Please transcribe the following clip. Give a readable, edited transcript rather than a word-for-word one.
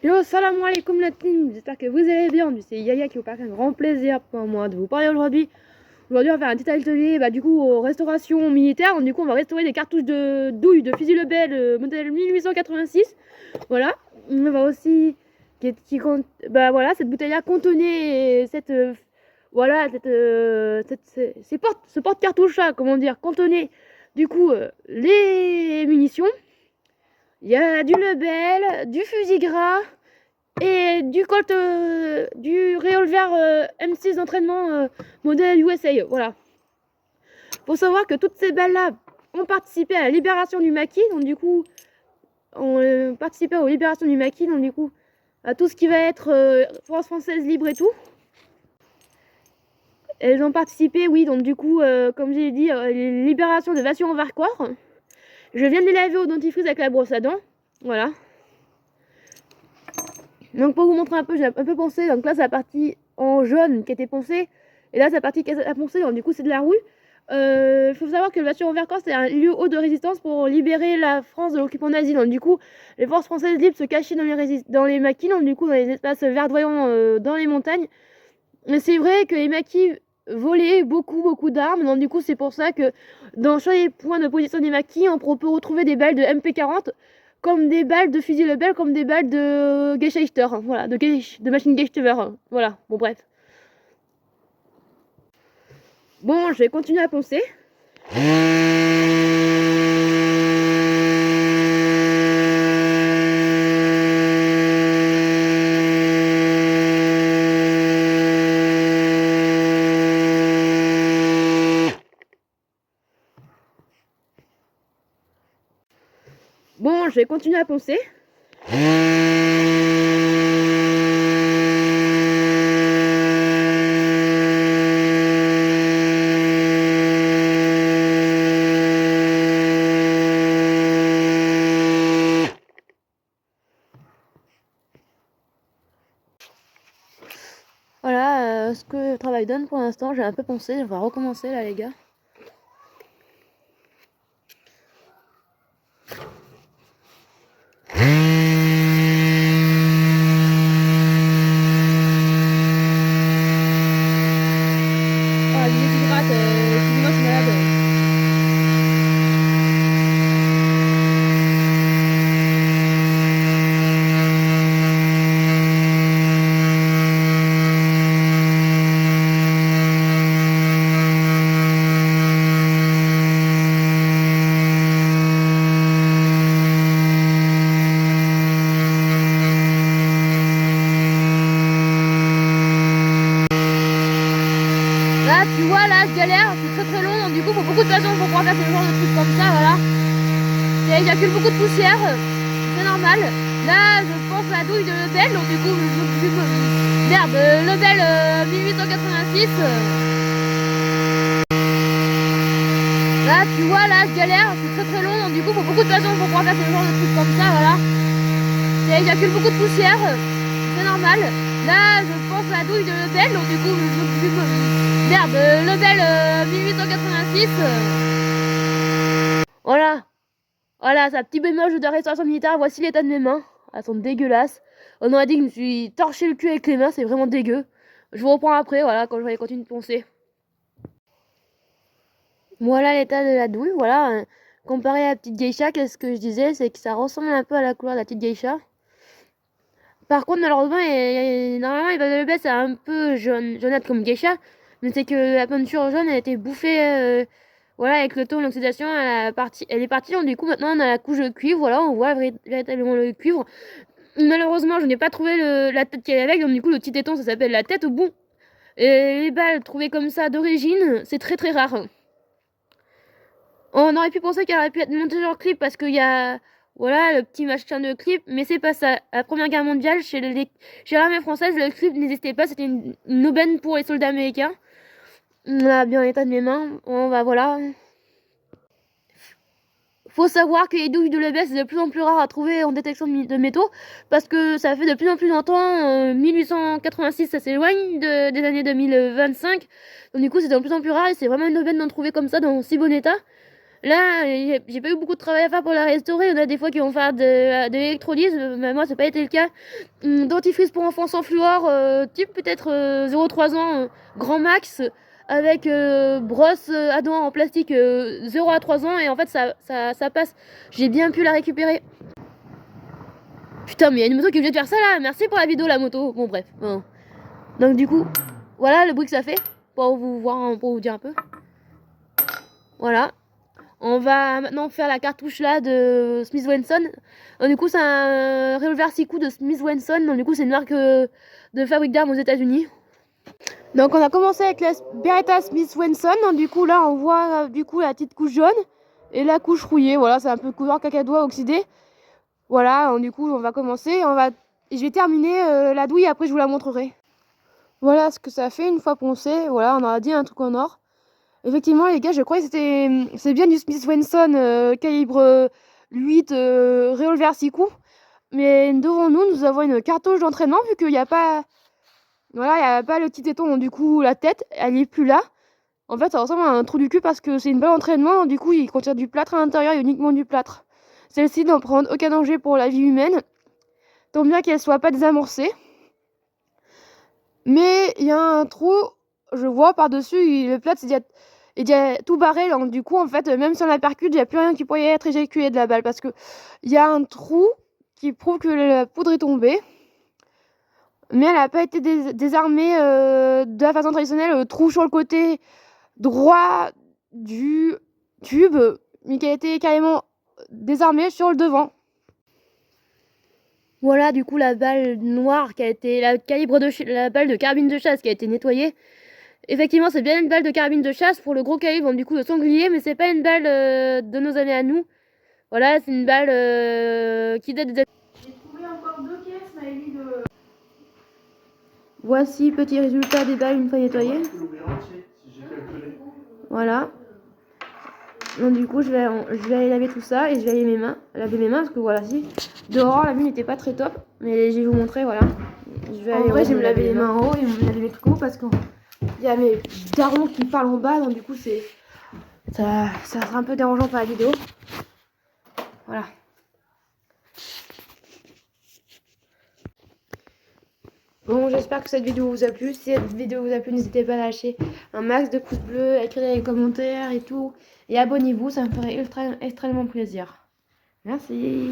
Yo, salam alaikum la team, j'espère que vous allez bien. C'est Yaya qui vous parle, un grand plaisir pour moi de vous parler aujourd'hui. Aujourd'hui, on va faire un petit atelier du coup, restauration militaire. Donc, du coup, on va restaurer des cartouches de douille de fusil Lebel modèle 1886. Voilà. On va aussi. Voilà, cette bouteille-là contenait cette. Voilà, ce porte-cartouche-là, comment dire, contenait du coup les munitions. Il y a du Lebel, du fusil gras et du Colt, du revolver M6 d'entraînement modèle USA. Voilà. Faut savoir que toutes ces balles-là ont participé à la libération du maquis, donc du coup, ont participé aux libérations du maquis, donc du coup, à tout ce qui va être France française libre et tout. Elles ont participé, oui, donc du coup, comme j'ai dit, les libérations de Vassy-en-Vercors. Je viens de les laver au dentifrice avec la brosse à dents. Voilà. Donc pour vous montrer un peu, j'ai un peu poncé. Donc là, c'est la partie en jaune qui était poncée. Et là, c'est la partie qui a poncé. Donc du coup, c'est de la rouille. Il faut savoir que le Vassy-en-Vercors, c'est un lieu haut de résistance pour libérer la France de l'occupant nazi. Donc du coup, les forces françaises libres se cachaient dans les maquis, donc du coup, dans les espaces verdoyants dans les montagnes. Mais c'est vrai que les maquis volaient beaucoup d'armes. Donc du coup, c'est pour ça que dans chaque point de position des maquis, on peut retrouver des balles de MP40 comme des balles de fusil Lebel, comme des balles de Gescheichter, voilà, de machine Geistwehr, voilà, bon bref. Bon, je vais continuer à poncer. Bon, je vais continuer à poncer. Voilà ce que le travail donne pour l'instant. J'ai un peu poncé, on va recommencer là les gars. Là, tu vois, là, je galère, c'est très long, donc du coup, faut beaucoup de patience pour pouvoir faire ce genre de trucs comme ça, voilà. Et il j'accumule beaucoup de poussière, c'est normal. Là, je pense à la douille de Lebel, donc du coup, merde, Lebel 1886. Là, tu vois, là, je galère, c'est très long, donc du coup, faut beaucoup de patience pour pouvoir faire ce genre de trucs comme ça, voilà. Et il j'accumule beaucoup de poussière, c'est normal. Là, je pense à la douille de Lebel, donc du coup, merde, Lebel 1886. Voilà. Voilà, ça petit bémol de restauration militaire. Voici l'état de mes mains. Elles sont dégueulasses. On aurait dit que je me suis torché le cul avec les mains. C'est vraiment dégueu. Je vous reprends après, voilà, quand je vais continuer de poncer. Voilà l'état de la douille. Voilà. Comparé à la petite geisha, qu'est-ce que je disais? C'est que ça ressemble un peu à la couleur de la petite geisha. Par contre, malheureusement, normalement, les bases de l'EBS, c'est un peu jaunâtre comme geisha. Mais c'est que la peinture jaune a été bouffée voilà, avec le temps, l'oxydation, elle est partie. Donc, du coup, maintenant, on a la couche de cuivre. Voilà, on voit véritablement le cuivre. Malheureusement, je n'ai pas trouvé la tête qui est avec. Donc, du coup, le petit téton, ça s'appelle la tête au bout. Et les balles trouvées comme ça d'origine, c'est très rare. On aurait pu penser qu'elle aurait pu être montée sur clip parce qu'il y a voilà le petit machin de clip, mais c'est pas ça. À la Première Guerre mondiale, chez l'armée française, le clip n'existait pas, c'était une aubaine pour les soldats américains. Là, bien l'état de mes mains, on va voilà. Faut savoir que les douilles de l'EBS c'est de plus en plus rare à trouver en détection de métaux parce que ça fait de plus en plus longtemps. 1886, ça s'éloigne des années 2025. Donc du coup, c'est de plus en plus rare et c'est vraiment une aubaine d'en trouver comme ça dans si bon état. Là, j'ai pas eu beaucoup de travail à faire pour la restaurer. On a des fois qui vont faire de l'électrolyse, mais moi, ça n'a pas été le cas. Dentifrice pour enfants sans fluor, type peut-être 0,3 ans, grand max, avec brosse à dents en plastique 0 à 3 ans, et en fait, ça passe. J'ai bien pu la récupérer. Putain, mais il y a une moto qui est obligée de faire ça là. Merci pour la vidéo, la moto. Bon, bref. Bon. Donc, du coup, voilà le bruit que ça fait, pour vous voir, pour vous dire un peu. Voilà. On va maintenant faire la cartouche là de Smith Wesson. Du coup, c'est un revolver 6 coups de Smith Wesson. Donc, du coup, c'est une marque de fabrique d'armes aux États-Unis. Donc, on a commencé avec la Beretta Smith Wesson. Donc, du coup, là, on voit du coup la petite couche jaune et la couche rouillée. Voilà, c'est un peu couleur cacadois oxydé. Voilà, du coup, on va commencer. Je vais terminer la douille. Après, je vous la montrerai. Voilà ce que ça fait une fois poncé. Voilà, on a dit un truc en or. Effectivement, les gars, je crois que c'est bien du Smith Wesson calibre 8 revolver 6 coups. Mais devant nous, nous avons une cartouche d'entraînement vu qu'il n'y a pas, voilà, il y a pas le petit téton. Donc, du coup, la tête, elle n'est plus là. En fait, ça ressemble à un trou du cul parce que c'est une balle d'entraînement. Donc, du coup, il contient du plâtre à l'intérieur et uniquement du plâtre. Celle-ci n'en prend aucun danger pour la vie humaine. Tant bien qu'elle soit pas désamorcée. Mais il y a un trou, je vois par-dessus, le plâtre, il y a tout barré. Donc, du coup, en fait, même si on la percute, il n'y a plus rien qui pourrait être éjaculé de la balle. Parce que il y a un trou qui prouve que la poudre est tombée. Mais elle n'a pas été désarmée de la façon traditionnelle. Trou sur le côté droit du tube, mais qui a été carrément désarmée sur le devant. Voilà, du coup, la balle noire qui a été la balle de carabine de chasse qui a été nettoyée. Effectivement, c'est bien une balle de carabine de chasse pour le gros calibre, du coup, de sanglier, mais c'est pas une balle de nos années à nous. Voilà, c'est une balle qui date des... J'ai trouvé encore 2 pièces, Maëlie, de... Voici petit résultat des balles une fois nettoyées. Voilà. Donc du coup, je vais aller laver tout ça et je vais aller laver mes mains parce que voilà, si dehors la vue n'était pas très top, mais je vais vous montrer, voilà. En vrai, je vais me laver les mains en haut et me laver les trucs en haut parce qu'il y a mes darons qui parlent en bas, donc du coup, ça sera un peu dérangeant par la vidéo. Voilà. Bon, j'espère que cette vidéo vous a plu. Si cette vidéo vous a plu, n'hésitez pas à lâcher un max de pouces bleus, à écrire des commentaires et tout. Et abonnez-vous, ça me ferait extrêmement plaisir. Merci.